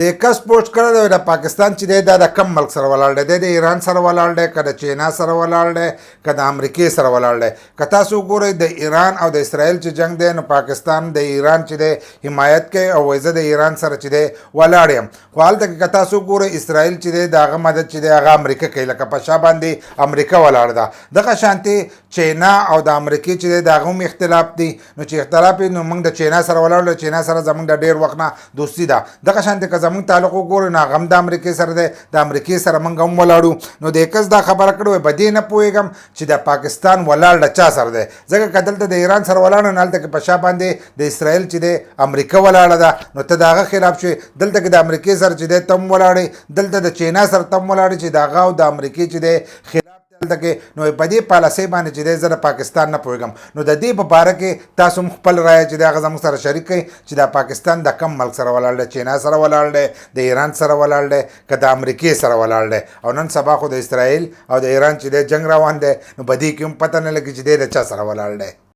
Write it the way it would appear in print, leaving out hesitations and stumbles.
کس پوسټ کړی دی د پاکستان چې دی دا د کم ملک سره ولاړ دی، د ایران سره ولاړ دی، که د چاینا سره ولاړ دی، که د امریکې سره ولاړ دی. که تاسو وګورئ د ایران او د اسرائیل چې جنگ دی نو پاکستان د ایران چې دی حمایت کوي او وایي زه د ایران سره چې دی ولاړ یم. خو هلته کې که تاسو وګورئ اسرائیل چې دی د هغه مدد چې دی هغه امریکه کوي، لکه په شا باندې امریکه ولاړ ده. دغه شانتې چاینا او د امریکې چې دی د هغه هم اختلاف دی. نو چې اختلاف نو موږ د چاینا سره ولاړو، چاینا سره زموږ د ډېر وخت نه دوستي ده. دغه شانتې که زموږ تعلق وګورو نو هغه هم د امریکې سره دی، د امریکې سره موږ هم ولاړو. نو د کس دا خبره کړې وای په دې نه پوهېږم چې د پاکستان ولاړ د چا سره دی. ځکه که دلته د ایران سره ولاړ نو هلته کې په شا باندې د اسرائیل چې دی امریکه ولاړه ده، نو ته د هغه خلاف شوې. دلته کې د امریکې سره چې دی ته هم ولاړې، دلته د چاینا سره ته هم ولاړې چې د هغه او د امریکې چې دی خلاف دلته کې. نو په دې پالیسۍ باندې چې دی زه د پاکستان نه پوهېږم. نو د دې په باره کې تاسو هم خپل رایه چې دی هغه زموږ سره شریک کړئ چې د پاکستان د کم ملک سره ولاړ دی، چاینا سره ولاړ دی، د ایران سره ولاړ دی، که د امریکې سره ولاړ دی. او نن سبا خو د اسرائیل او د ایران چې دی جنګ روان دی، نو په دې کې هم پته نه لګي چې دی د چا سره ولاړ دی.